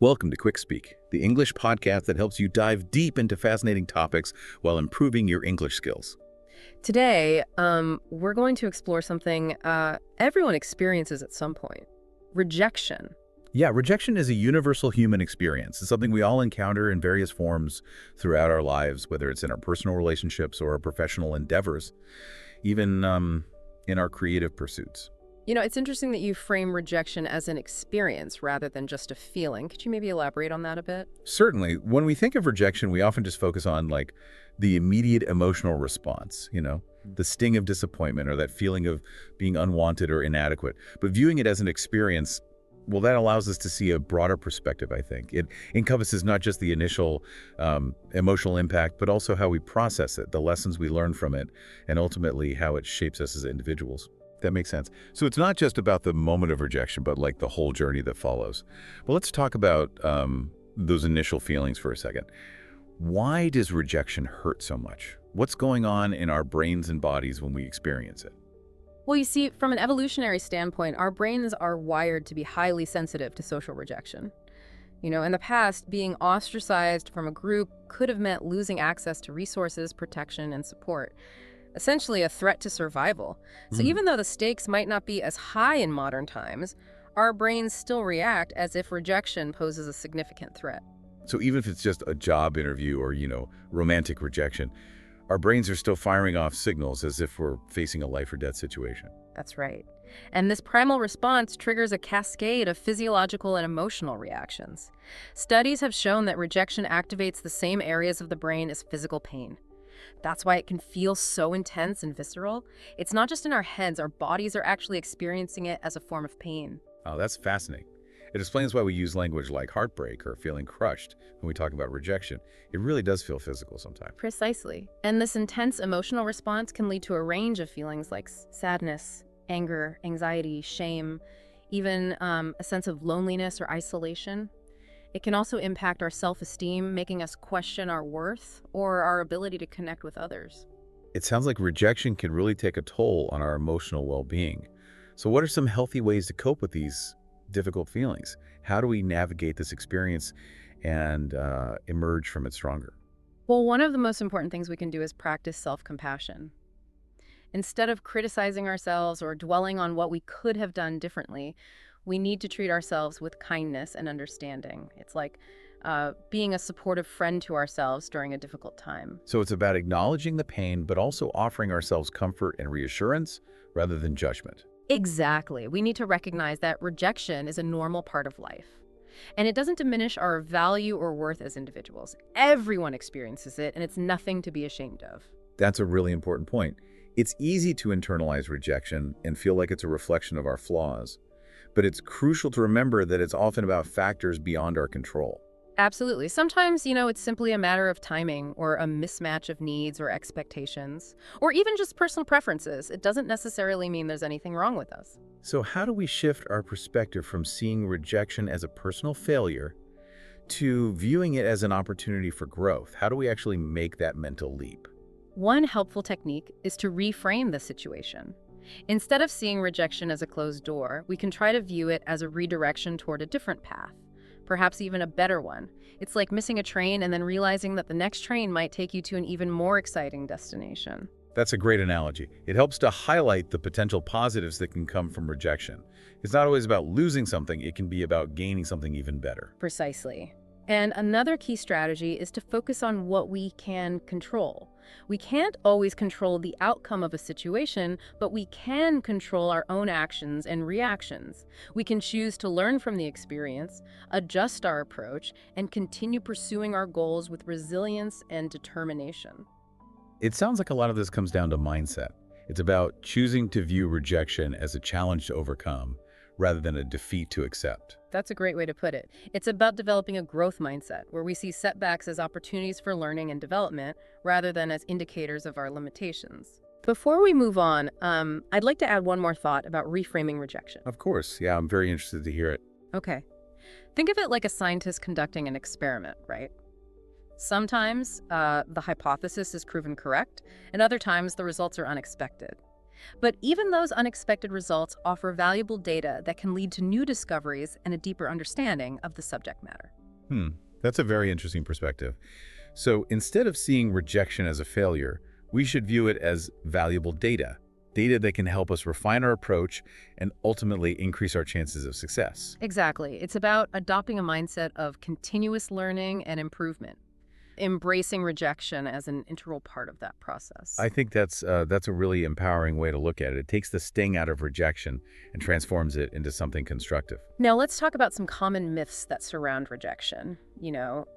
Welcome to QuickSpeak, the English podcast that helps you dive deep into fascinating topics while improving your English skills. Today, we're going to explore something everyone experiences at some point: rejection. Yeah, rejection is a universal human experience. It's something we all encounter in various forms throughout our lives, whether it's in our personal relationships or our professional endeavors, even in our creative pursuits. You know, it's interesting that you frame rejection as an experience rather than just a feeling. Could you maybe elaborate on that a bit? Certainly, when we think of rejection, we often just focus on the immediate emotional response, the sting of disappointment or that feeling of being unwanted or inadequate. But viewing it as an experience, well, that allows us to see a broader perspective, I think. It encompasses not just the initial emotional impact, but also how we process it, the lessons we learn from it, and ultimately how it shapes us as individuals. That makes sense. So it's not just about the moment of rejection, but like the whole journey that follows. Well, let's talk about those initial feelings for a second. Why does rejection hurt so much? What's going on in our brains and bodies when we experience it? Well, you see, from an evolutionary standpoint, our brains are wired to be highly sensitive to social rejection. You know, in the past, being ostracized from a group could have meant losing access to resources, protection, and support. Essentially a threat to survival. So even though the stakes might not be as high in modern times, our brains still react as if rejection poses a significant threat. So even if it's just a job interview or, romantic rejection, our brains are still firing off signals as if we're facing a life or death situation. That's right. And this primal response triggers a cascade of physiological and emotional reactions. Studies have shown that rejection activates the same areas of the brain as physical pain. That's why it can feel so intense and visceral. It's not just in our heads, our bodies are actually experiencing it as a form of pain. Oh, that's fascinating. It explains why we use language like heartbreak or feeling crushed when we talk about rejection. It really does feel physical sometimes. Precisely. And this intense emotional response can lead to a range of feelings like sadness, anger, anxiety, shame, even a sense of loneliness or isolation. It can also impact our self-esteem, making us question our worth or our ability to connect with others. It sounds like rejection can really take a toll on our emotional well-being. So what are some healthy ways to cope with these difficult feelings? How do we navigate this experience and emerge from it stronger? Well, one of the most important things we can do is practice self-compassion. Instead of criticizing ourselves or dwelling on what we could have done differently, we need to treat ourselves with kindness and understanding. It's like being a supportive friend to ourselves during a difficult time. So it's about acknowledging the pain, but also offering ourselves comfort and reassurance rather than judgment. Exactly. We need to recognize that rejection is a normal part of life. And it doesn't diminish our value or worth as individuals. Everyone experiences it, and it's nothing to be ashamed of. That's a really important point. It's easy to internalize rejection and feel like it's a reflection of our flaws. But it's crucial to remember that it's often about factors beyond our control. Absolutely. Sometimes, it's simply a matter of timing or a mismatch of needs or expectations, or even just personal preferences. It doesn't necessarily mean there's anything wrong with us. So how do we shift our perspective from seeing rejection as a personal failure to viewing it as an opportunity for growth? How do we actually make that mental leap? One helpful technique is to reframe the situation. Instead of seeing rejection as a closed door, we can try to view it as a redirection toward a different path, perhaps even a better one. It's like missing a train and then realizing that the next train might take you to an even more exciting destination. That's a great analogy. It helps to highlight the potential positives that can come from rejection. It's not always about losing something, it can be about gaining something even better. Precisely. And another key strategy is to focus on what we can control. We can't always control the outcome of a situation, but we can control our own actions and reactions. We can choose to learn from the experience, adjust our approach, and continue pursuing our goals with resilience and determination. It sounds like a lot of this comes down to mindset. It's about choosing to view rejection as a challenge to overcome rather than a defeat to accept. That's a great way to put it. It's about developing a growth mindset where we see setbacks as opportunities for learning and development rather than as indicators of our limitations. Before we move on, I'd like to add one more thought about reframing rejection. Of course, yeah, I'm very interested to hear it. Okay. Think of it like a scientist conducting an experiment, right? Sometimes the hypothesis is proven correct, and other times the results are unexpected. But even those unexpected results offer valuable data that can lead to new discoveries and a deeper understanding of the subject matter. Hmm, that's a very interesting perspective. So instead of seeing rejection as a failure, we should view it as valuable data that can help us refine our approach and ultimately increase our chances of success. Exactly. It's about adopting a mindset of continuous learning and improvement, embracing rejection as an integral part of that process. I think that's a really empowering way to look at it. It takes the sting out of rejection and transforms it into something constructive. Now, let's talk about some common myths that surround rejection.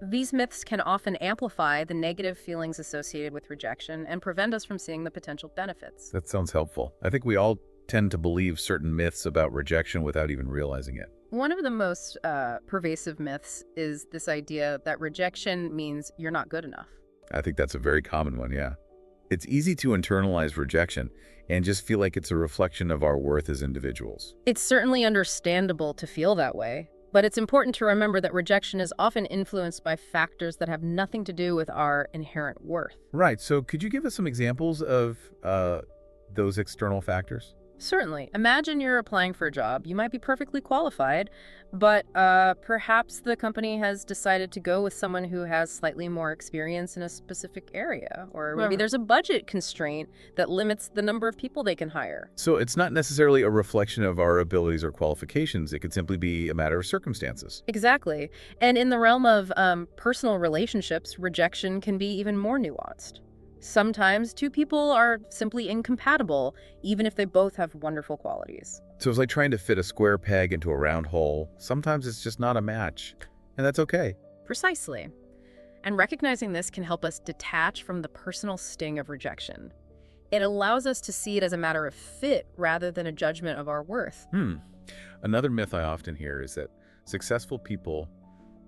These myths can often amplify the negative feelings associated with rejection and prevent us from seeing the potential benefits. That sounds helpful. I think we all tend to believe certain myths about rejection without even realizing it. One of the most pervasive myths is this idea that rejection means you're not good enough. I think that's a very common one, yeah. It's easy to internalize rejection and just feel like it's a reflection of our worth as individuals. It's certainly understandable to feel that way, but it's important to remember that rejection is often influenced by factors that have nothing to do with our inherent worth. Right, so could you give us some examples of those external factors? Certainly. Imagine you're applying for a job. You might be perfectly qualified, but perhaps the company has decided to go with someone who has slightly more experience in a specific area. Or maybe there's a budget constraint that limits the number of people they can hire. So it's not necessarily a reflection of our abilities or qualifications. It could simply be a matter of circumstances. Exactly. And in the realm of personal relationships, rejection can be even more nuanced. Sometimes two people are simply incompatible, even if they both have wonderful qualities. So it's like trying to fit a square peg into a round hole. Sometimes it's just not a match, and that's okay. Precisely. And recognizing this can help us detach from the personal sting of rejection. It allows us to see it as a matter of fit rather than a judgment of our worth. Another myth I often hear is that successful people,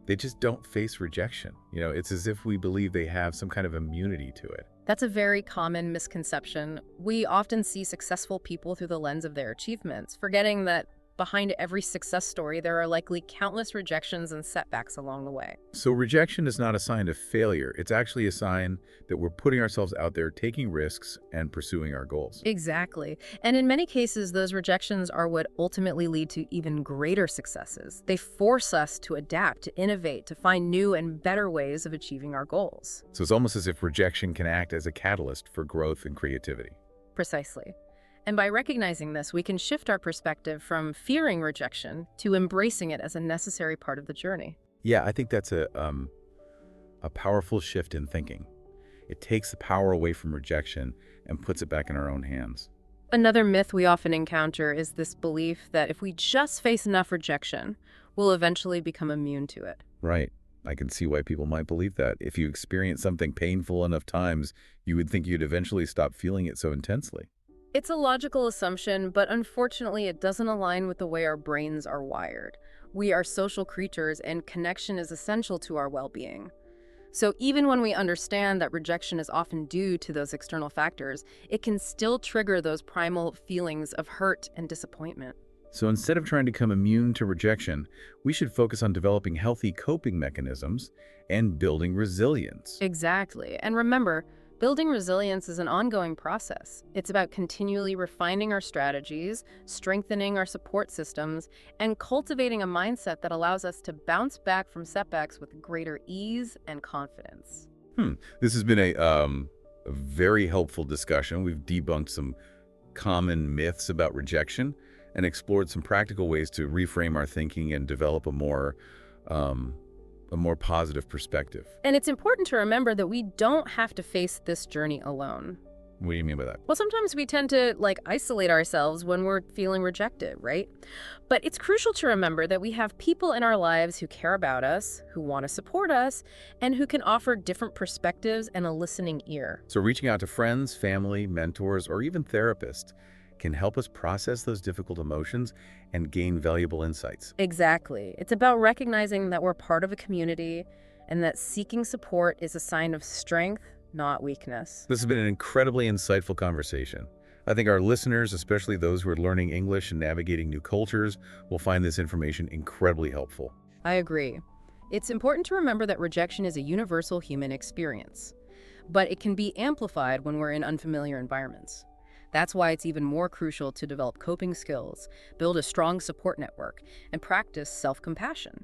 they just don't face rejection. It's as if we believe they have some kind of immunity to it. That's a very common misconception. We often see successful people through the lens of their achievements, forgetting that behind every success story, there are likely countless rejections and setbacks along the way. So rejection is not a sign of failure. It's actually a sign that we're putting ourselves out there, taking risks, and pursuing our goals. Exactly. And in many cases, those rejections are what ultimately lead to even greater successes. They force us to adapt, to innovate, to find new and better ways of achieving our goals. So it's almost as if rejection can act as a catalyst for growth and creativity. Precisely. And by recognizing this, we can shift our perspective from fearing rejection to embracing it as a necessary part of the journey. Yeah, I think that's a powerful shift in thinking. It takes the power away from rejection and puts it back in our own hands. Another myth we often encounter is this belief that if we just face enough rejection, we'll eventually become immune to it. Right. I can see why people might believe that. If you experience something painful enough times, you would think you'd eventually stop feeling it so intensely. It's a logical assumption, but unfortunately it doesn't align with the way our brains are wired. We are social creatures, and connection is essential to our well-being. So even when we understand that rejection is often due to those external factors, it can still trigger those primal feelings of hurt and disappointment. So instead of trying to become immune to rejection, we should focus on developing healthy coping mechanisms and building resilience. Exactly. And remember, building resilience is an ongoing process. It's about continually refining our strategies, strengthening our support systems, and cultivating a mindset that allows us to bounce back from setbacks with greater ease and confidence. This has been a very helpful discussion. We've debunked some common myths about rejection and explored some practical ways to reframe our thinking and develop a more positive perspective. And it's important to remember that we don't have to face this journey alone. What do you mean by that? Well, sometimes we tend to isolate ourselves when we're feeling rejected, right? But it's crucial to remember that we have people in our lives who care about us, who want to support us, and who can offer different perspectives and a listening ear. So reaching out to friends, family, mentors, or even therapists can help us process those difficult emotions and gain valuable insights. Exactly. It's about recognizing that we're part of a community and that seeking support is a sign of strength, not weakness. This has been an incredibly insightful conversation. I think our listeners, especially those who are learning English and navigating new cultures, will find this information incredibly helpful. I agree. It's important to remember that rejection is a universal human experience, but it can be amplified when we're in unfamiliar environments. That's why it's even more crucial to develop coping skills, build a strong support network, and practice self-compassion.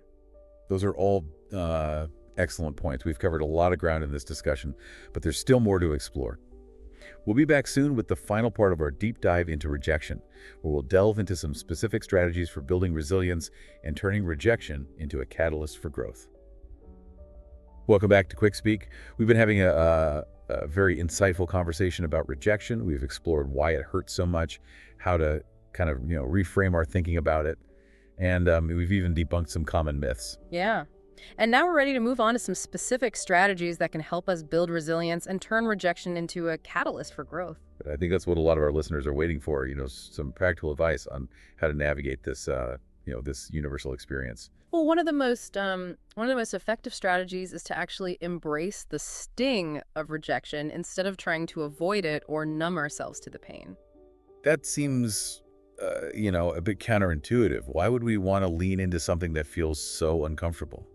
Those are all excellent points. We've covered a lot of ground in this discussion, but there's still more to explore. We'll be back soon with the final part of our deep dive into rejection, where we'll delve into some specific strategies for building resilience and turning rejection into a catalyst for growth. Welcome back to QuickSpeak. We've been having a very insightful conversation about rejection. We've explored why it hurts so much, how to kind of, reframe our thinking about it, and we've even debunked some common myths. Yeah. And now we're ready to move on to some specific strategies that can help us build resilience and turn rejection into a catalyst for growth. But I think that's what a lot of our listeners are waiting for, some practical advice on how to navigate this, this universal experience. Well, one of the most effective strategies is to actually embrace the sting of rejection instead of trying to avoid it or numb ourselves to the pain. That seems, a bit counterintuitive. Why would we want to lean into something that feels so uncomfortable?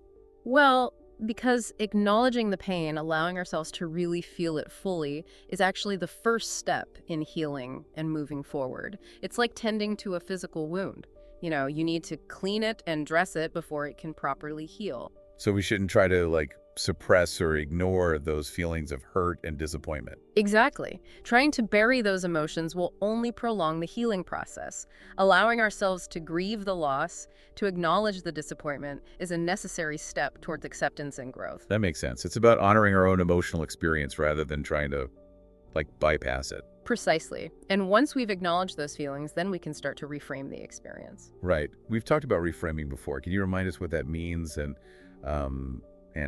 Well, because acknowledging the pain, allowing ourselves to really feel it fully, is actually the first step in healing and moving forward. It's like tending to a physical wound. You need to clean it and dress it before it can properly heal. So we shouldn't try to, suppress or ignore those feelings of hurt and disappointment. Exactly. Trying to bury those emotions will only prolong the healing process. Allowing ourselves to grieve the loss, to acknowledge the disappointment, is a necessary step towards acceptance and growth. That makes sense. It's about honoring our own emotional experience rather than trying to, bypass it. Precisely. And once we've acknowledged those feelings, then we can start to reframe the experience. Right. We've talked about reframing before. Can you remind us what that means and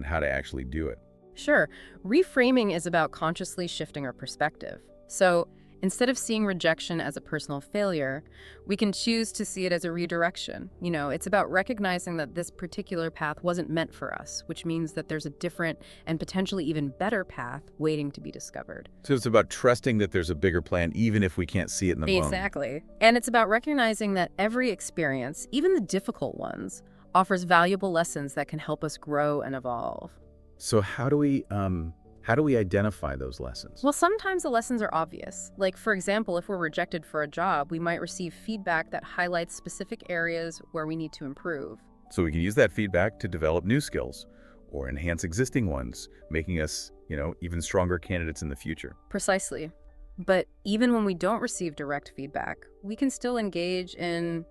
how to actually do it? Sure. Reframing is about consciously shifting our perspective. So instead of seeing rejection as a personal failure, we can choose to see it as a redirection. It's about recognizing that this particular path wasn't meant for us, which means that there's a different and potentially even better path waiting to be discovered. So it's about trusting that there's a bigger plan, even if we can't see it in the moment. Exactly. And it's about recognizing that every experience, even the difficult ones, offers valuable lessons that can help us grow and evolve. So how do we identify those lessons? Well, sometimes the lessons are obvious. Like, for example, if we're rejected for a job, we might receive feedback that highlights specific areas where we need to improve. So we can use that feedback to develop new skills or enhance existing ones, making us, even stronger candidates in the future. Precisely. But even when we don't receive direct feedback, we can still engage in,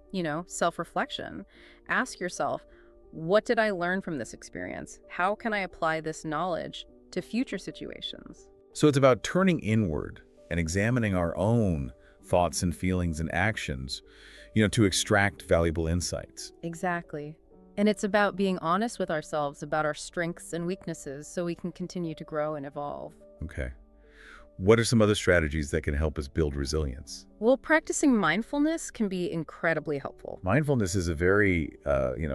self-reflection. Ask yourself, what did I learn from this experience? How can I apply this knowledge to future situations? So it's about turning inward and examining our own thoughts and feelings and actions, to extract valuable insights. Exactly. And it's about being honest with ourselves about our strengths and weaknesses so we can continue to grow and evolve. Okay. What are some other strategies that can help us build resilience? Well, practicing mindfulness can be incredibly helpful. Mindfulness is a very,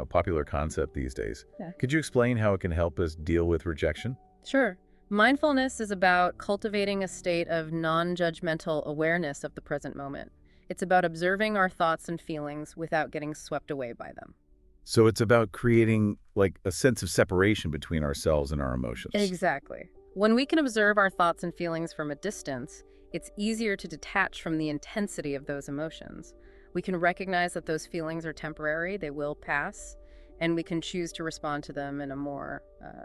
popular concept these days. Yeah. Could you explain how it can help us deal with rejection? Sure. Mindfulness is about cultivating a state of non-judgmental awareness of the present moment. It's about observing our thoughts and feelings without getting swept away by them. So it's about creating, a sense of separation between ourselves and our emotions. Exactly. When we can observe our thoughts and feelings from a distance, it's easier to detach from the intensity of those emotions. We can recognize that those feelings are temporary, they will pass, and we can choose to respond to them in a more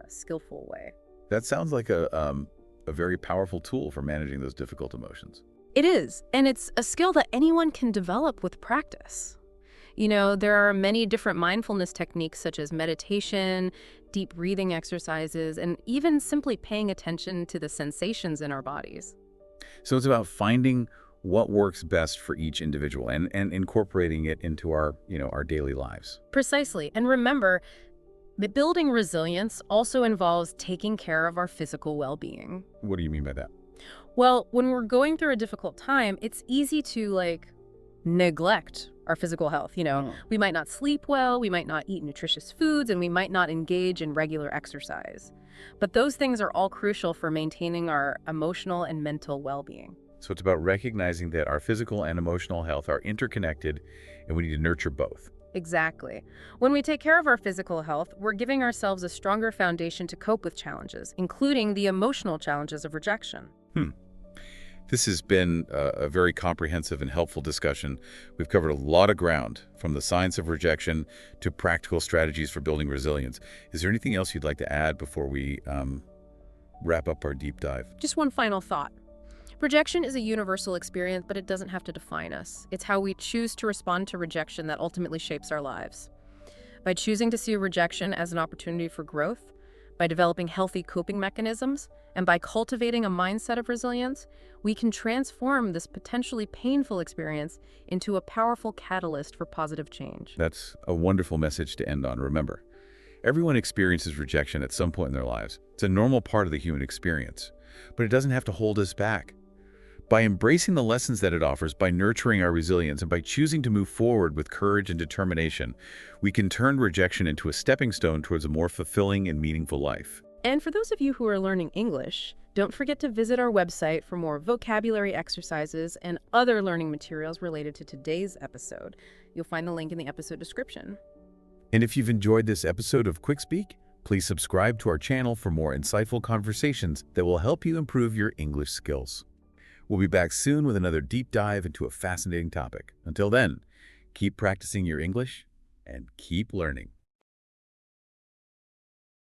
skillful way. That sounds like a very powerful tool for managing those difficult emotions. It is, and it's a skill that anyone can develop with practice. There are many different mindfulness techniques such as meditation, deep breathing exercises, and even simply paying attention to the sensations in our bodies. So it's about finding what works best for each individual and incorporating it into our daily lives. Precisely. And remember, that building resilience also involves taking care of our physical well-being. What do you mean by that? Well, when we're going through a difficult time, it's easy to neglect our physical health. We might not sleep well, we might not eat nutritious foods, and we might not engage in regular exercise. But those things are all crucial for maintaining our emotional and mental well-being. So it's about recognizing that our physical and emotional health are interconnected and we need to nurture both. Exactly. When we take care of our physical health, we're giving ourselves a stronger foundation to cope with challenges, including the emotional challenges of rejection. This has been a very comprehensive and helpful discussion. We've covered a lot of ground, from the science of rejection to practical strategies for building resilience. Is there anything else you'd like to add before we wrap up our deep dive? Just one final thought. Rejection is a universal experience, but it doesn't have to define us. It's how we choose to respond to rejection that ultimately shapes our lives. By choosing to see rejection as an opportunity for growth, by developing healthy coping mechanisms, and by cultivating a mindset of resilience, we can transform this potentially painful experience into a powerful catalyst for positive change. That's a wonderful message to end on. Remember, everyone experiences rejection at some point in their lives. It's a normal part of the human experience, but it doesn't have to hold us back. By embracing the lessons that it offers, by nurturing our resilience, and by choosing to move forward with courage and determination, we can turn rejection into a stepping stone towards a more fulfilling and meaningful life. And for those of you who are learning English, don't forget to visit our website for more vocabulary exercises and other learning materials related to today's episode. You'll find the link in the episode description. And if you've enjoyed this episode of QuickSpeak, please subscribe to our channel for more insightful conversations that will help you improve your English skills. We'll be back soon with another deep dive into a fascinating topic. Until then, keep practicing your English and keep learning.